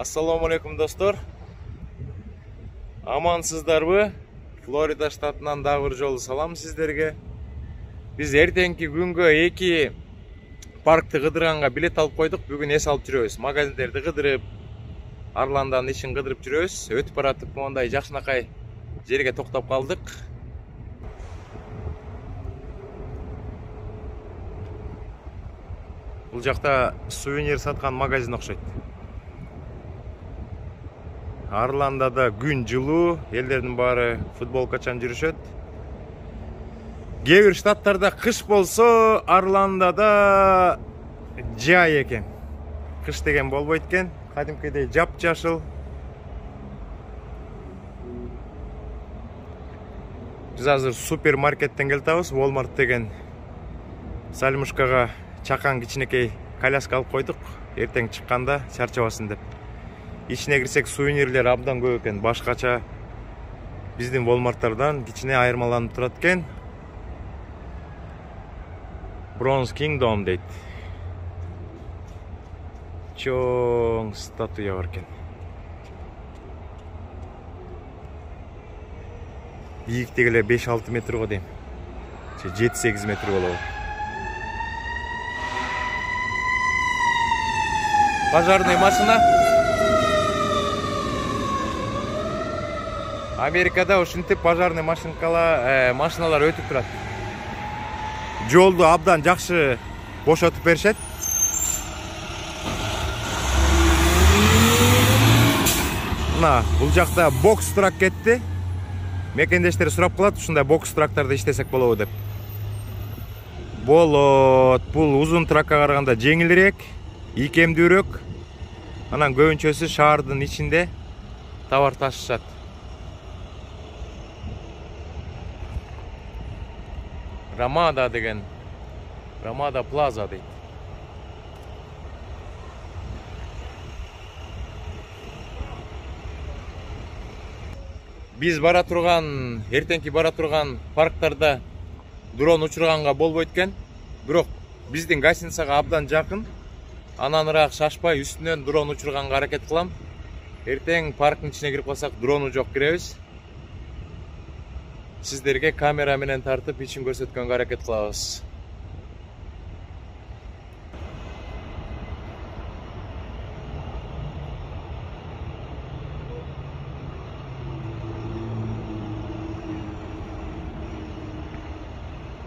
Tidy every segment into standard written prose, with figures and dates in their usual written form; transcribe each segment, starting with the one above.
Assalamu alaikum dostlar. Amansızdarбы? Florida штатынан дагы бир жолу салам сиздерге. Биз эртеңки күнгө 2 паркты кыдырганга билет алып койдук. Бүгүн эс алып жүрөбүз. Магазиндерди кыдырып, Арланданын ишин кыдырып жүрөбүз. Өтүп баратып мондай жакшынакай жерге токтоп калдык. Бул жакта сувенир саткан магазин окшойт. Арландада күн жылуу, элдердин баары футболкачан жүрүшөт. Кээ бир штаттарда кыш болсо, Арландада жай экен. Кыш деген болбойт экен, кадимкидей жапжашыл. Биз азыр супермаркеттен келатабыз. Walmart деген Сальмушкага чакан кичинекей коляска алып койдук. Эртең чыкканда чарчабасын деп. İçine girsek suvenirler abdan көп eкен. Башкача биздин Walmart'tardan кичине айырмаланып турат экен. Bronze Kingdom дейт. Чоң статуя бар экен. Бийиктиги эле 5-6 метр го дейм. 7-8 метр болобу. Пожарный машина. Америкада ушинтип пожарный машиналар өтүп турат. Жолду абдан жакшы бошотуп беришет. Мына бул жакта бокс трак кетти. Мекендештер сурап калат, ушундай бокс трактарды иштесек болобу деп. Болот. Бул узун тракка караганда жеңилирээк, ийкемдүүрөөк. Анан көбүнчөсү шаардын ичинде товар ташышат. Ramada деген, Ramada Plaza дейт. Биз бара турган, эртеңки бара турган парктарда дрон учурганга болбойт экен. Бирок биздин гостиницага абдан жакын. Ананыраак шашпай үстүнөн дрон учурганга аракет кылам. Эртең парктын ичине кирип калсак, дрону жок киребиз. Сиздерге камера менен тартып ичин көрсөткөнгө аракет кылабыз.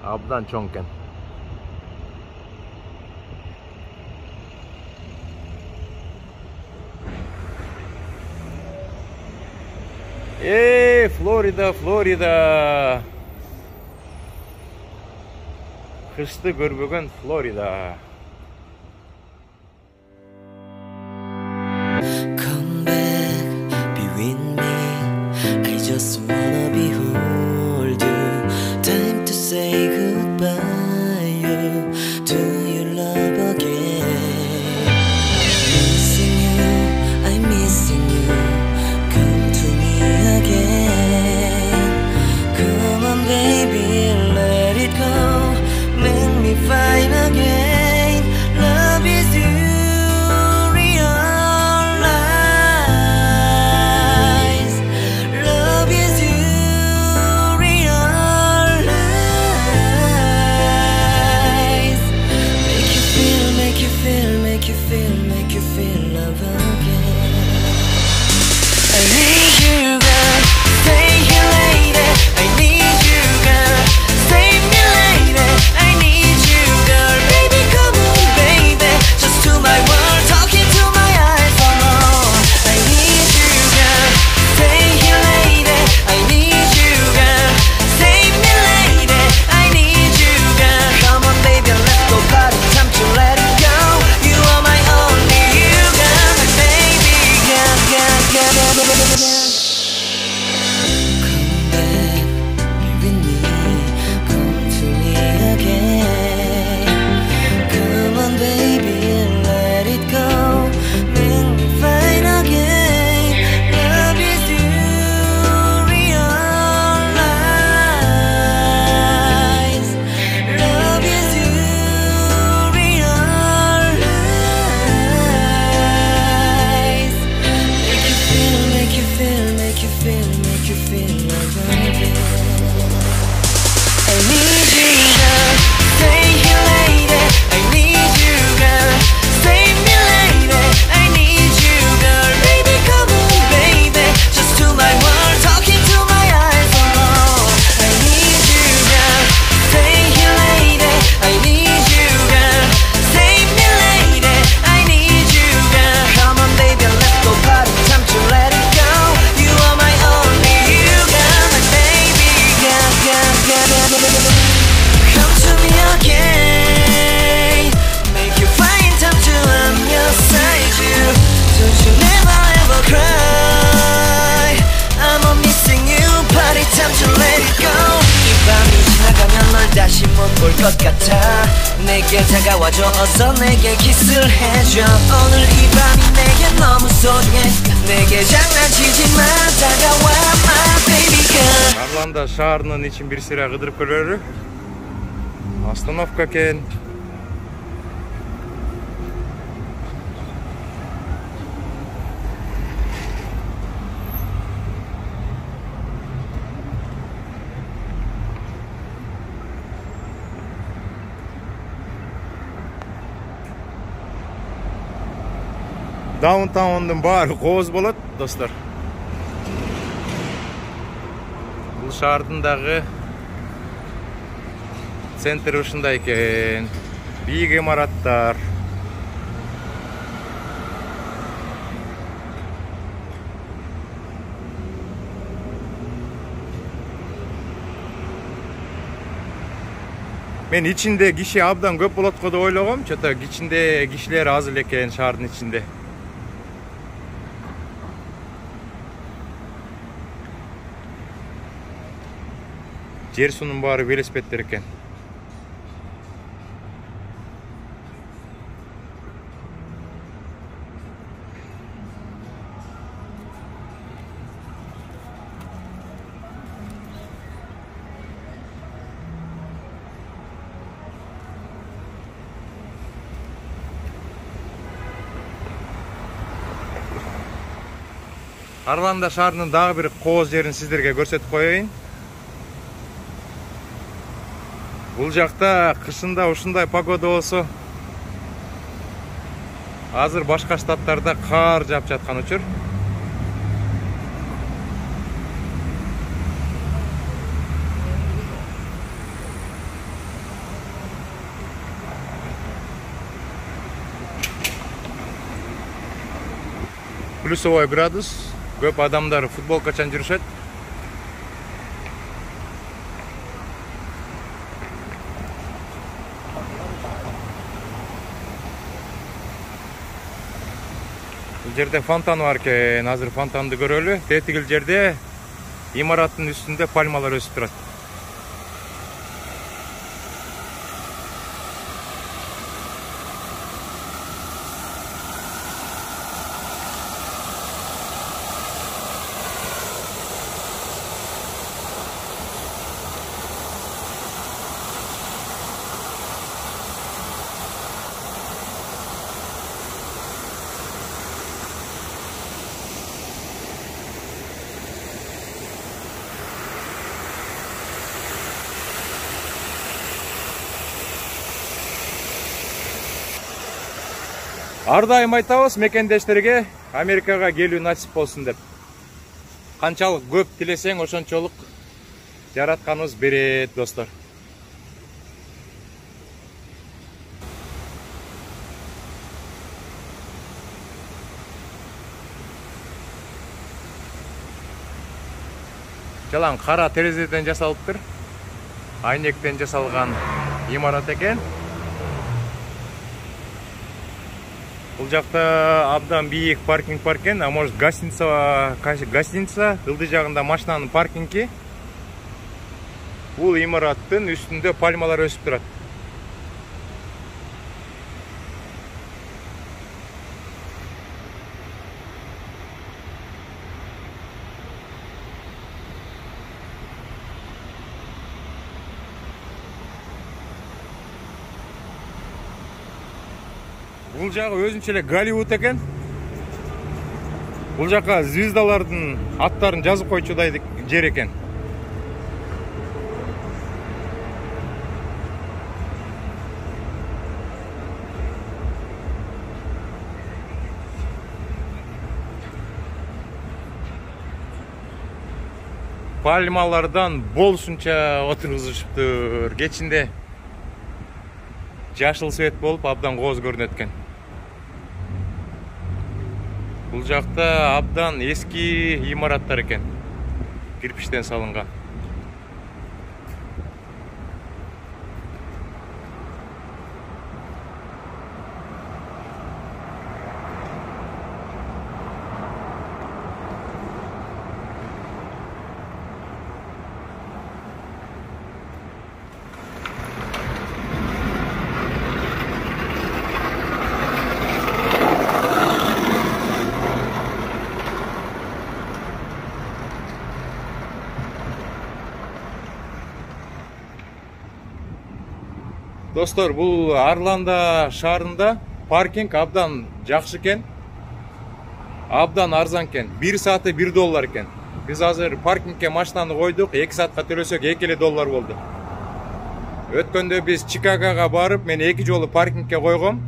Абдан чоң экен. Флорида, Флорида. Кышты көрбөгөн Флорида. Come back, be with me. I just wanna behold you. Time to say goodbye. Do you love again? Missing you, I'm missing you. Come to me again. Come on baby, let it go. Make me fine again. 가볍게 다가와줘 어서 내게 키스를 해줘 오늘 이 밤이 내게 너무 소중해 내게 장난치지 마 다가와 my baby girl Орландо шаарынын ичин бир сыйра кыдырып көрөлү. Остановка экен. Даунтаундун баары кооз болот, достор. Бул шаардын дагы центри ушундай экен. Бийик имараттар. Мен ичинде киши абдан көп болот го деп ойлогом. Чото ичинде кишилер аз эле экен шаардын ичинде. Жер суунун баары велосипедтер экен. Орландо шаарынын дагы бир кооз жерин сиздерге көрсөтүп коеюн. Бул жакта кышында ушундай погода болсо, азыр башка штаттарда кар жаап жаткан учур. Плюсовой градус, көп адамдар футболкачан жүрүшөт. Бул жерде фонтан бар экен, азыр фонтанды көрөлү. Тетигил жерде имараттын үстүндө пальмалар өсүп турат. Ар дайым айтабыз мекендештерге Америкага келүү насип болсун деп. Канчалык көп тилесең, ошончолук жаратканыбыз берет, достор. Жалаң кара терезеден жасалыптыр. Айнектен жасалган имарат экен. Бул жакта абдан бийик паркинг бар экен, а может гостиница, ылдый жагында машинанын паркинги. Бул имараттын үстүндө пальмалар өсүп турат. Бул жагы өзүнчө эле Голливуд экен. Бул жака звездалардын аттарын жазып койчудай жер экен. Пальмалардан болушунча отургузуштур. Кечинде жашыл свет болуп абдан кооз көрүнөт экен. Бул жакта абдан эски имараттар экен. Кирпичтен салынган. Достор, бул Орландо шаарында паркинг абдан жакшы экен. Абдан арзан экен. 1 сааты $1 экен. Биз азыр паркингке машинаны койдук, 2 саатка төлөсөк $2 болду. Өткөндө биз Чикагого барып, мен 2 жолу паркингке койгом.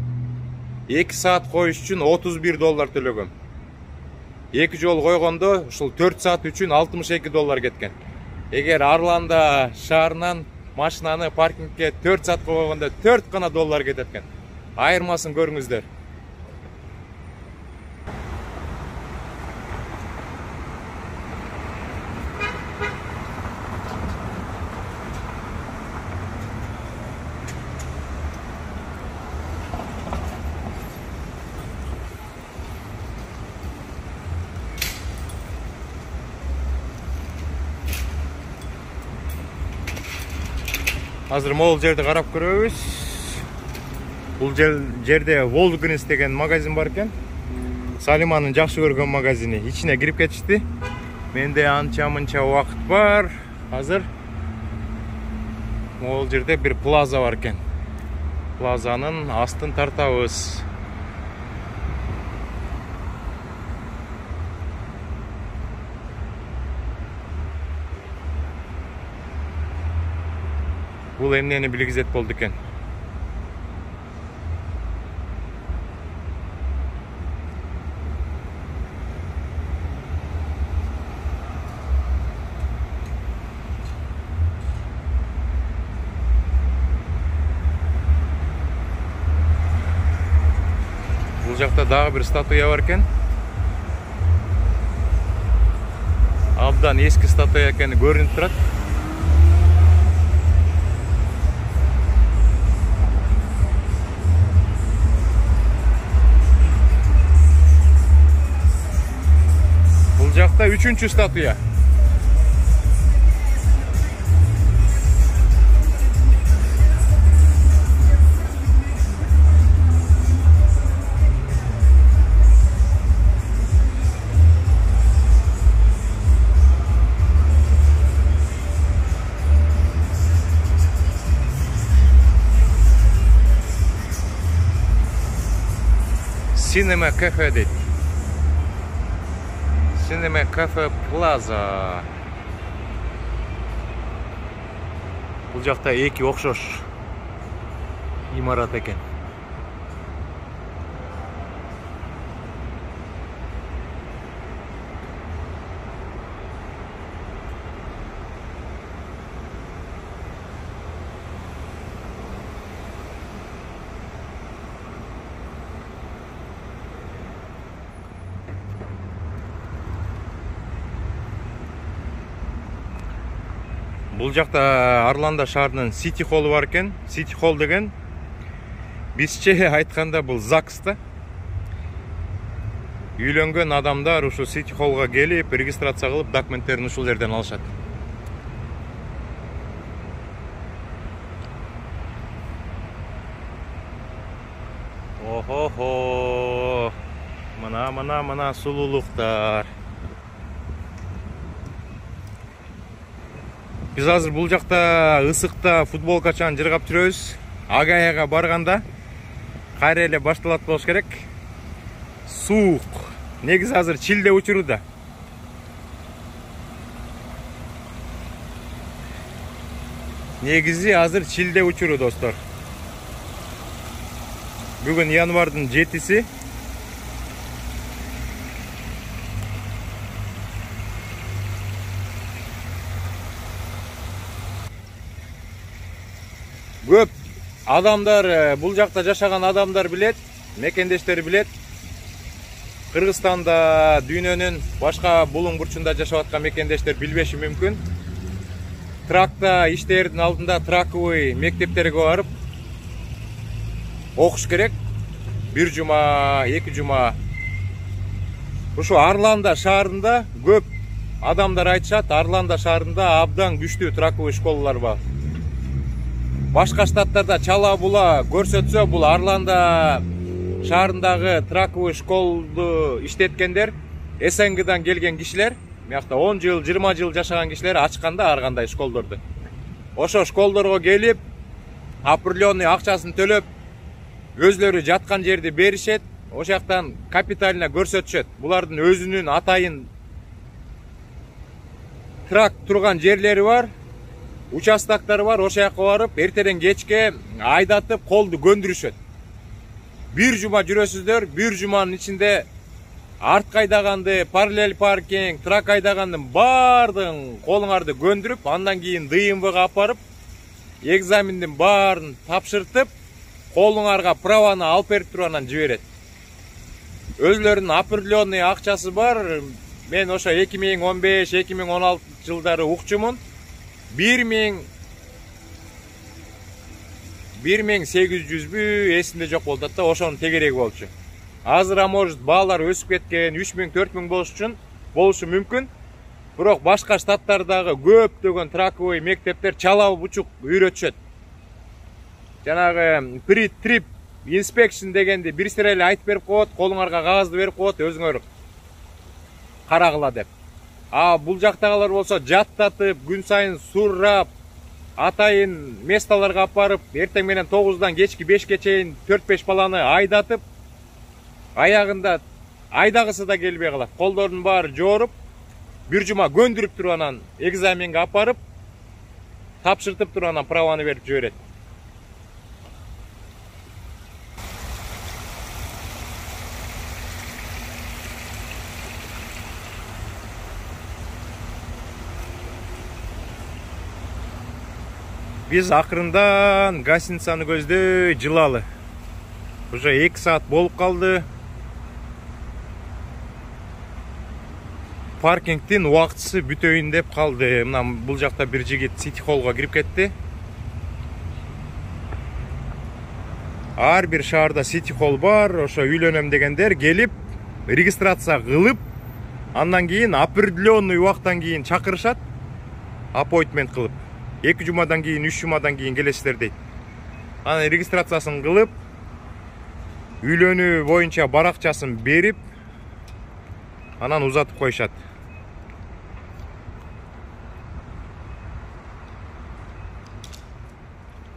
2 саат коюш үчүн $31 төлөгөм. 2 жол койгондо ушул 4 саат үчүн $62 кеткен. Эгер Орландо шаарынан машинаны паркингке 4 саат койгондо 4 гана доллар кетет экен. Айырмасын көрүңүздөр. Азыр могул жерди карап көрөбүз. Бул жерде Walgreens деген магазин бар экен. Салиманын жакшы көргөн магазини. Ичине кирип кетишти. Менде анча-мынча убакыт бар. Азыр могул жерде бир плаза бар экен. Плазанын астын тартабыз. Бул эмнени билгизет болду экен. Бул жакта дагы бир статуя бар экен. Абдан эски статуя экени көрүнүп турат. Бул жакта 3-чү статуя. Cinema Cafe дейт. Cinema Cafe Plaza. Бул жакта эки окшош имарат экен. Бул жакта Орландо шаарынын City Hall бар экен. City Hall деген бизче айтканда бул ЗАГС да. Үйлөнгөн адамдар ушу City Hallга келип, регистрация кылып, документтерин ушул жерден алышат. Охо-хо. Мына сулуулуктар. Биз азыр бул жакта ысыкта футболкачан жыргап жүрөбүз. Агаяга барганда кайра эле башталат болуш керек. Суук. Негизи азыр чилде учуруда. Негизи азыр чилде учуру, достор. Бүгүн январдын 7-си. Көп адамдар, бул жакта жашаган адамдар билет, мекендештер билет. Кыргызстанда дүйнөнүн башка булуң бурчунда жашап аткан мекендештер билбеши мүмкүн. Тракта иштердин алдында траковый мектептерге барып окуш керек. 1 жума, 2 жума. Ушу Орландо шаарында көп адамдар айтышат, Орландо шаарында абдан күчтүү траковый школалар бар. Башка штаттарда чала була көрсөтсө, бул Орландо шаарындагы траковый школду иштеткендер, СНГдан келген кишилер, мыякта 10 жыл, 20 жыл жашаган кишилер ачканда ар кандай школдорду. Ошо школдорго келип, определенный акчасын төлөп өзлөрү жаткан жерди беришет, ошол жактан капиталына көрсөтүшөт. Булардын өзүнүн атайын трак турган жерлери бар, участоктары бар. Ошол жака барып, эртеден кечке айдатып колду көндүрүшөт. Бир жума жүрөсүздөр, бир жуманын ичинде артка айдаганды, параллель паркинг, трак айдагандын баардыгын колуңарды көндүрүп, андан кийин ДМВга апарып, экзамендин баарын тапшыртып, колуңарга праваны алып берип туруп анан жиберет. Өзлөрүнүн определенный акчасы бар. Мен ошо 2015-2016 жылдары укчумун. 1800бү эсимде жок болду да, ошонун тегереги болчу. Азыр может баалар өсүп кеткен, 3000-4000 болушу мүмкүн. Бирок башка штаттардагы көптөгөн траковый мектептер чала бучук үйрөтүшөт. Жанагы pre-trip inspection дегенди бир сыйра эле айтып берип коет, колуңарга кагазды берип коет, өзүңөр карагыла деп. Бул жактагылар болсо жаттатып, күн сайын суррап, атайын месталарга апарып, эртең менен 9-дан кечки 5-ке чейин 4-5 баланы айдатып, аягында айдагысы да келбей калат. Колдордун баары жооруп, бир жума көндүрүп туруп анан экзаменге апарып, тапшыртып туруп анан праваны берип жиберет. Биз акырындан гостиницаны көздөй жылалы. Уже 2 саат болуп калды. Паркингдин убактысы бүтөйүн деп калды. Мына бул жакта бир жигит City Hall'га кирип кетти. Ар бир шаарда City Hall бар. Ошо үйлөнөм дегендер келип, регистрация кылып, андан кийин определенный убакыттан кийин чакырышат, appointment кылып. 2 жумадан кийин, 3 жумадан кийин келесиздер дейт. Анан регистрациясын кылып, үйлөнүү боюнча баракчасын берип, анан узатып коюшат.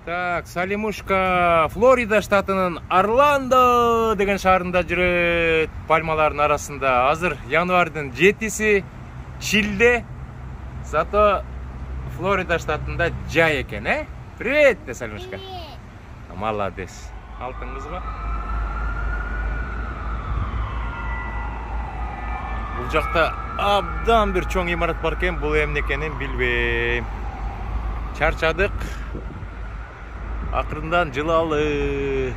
Так, Салимушка Флорида штатынын Орландо деген шаарында жүрөт, пальмалардын арасында. Азыр январдын 7-си, чилде. Зато Флорида штатында жай экен, Привет, Салимушка. Молодец. Алтыңызга. Бул жакта абдан бир чоң имарат бар экен, бул эмне экенин билбейм. Чарчадык. Акырындан жылалы.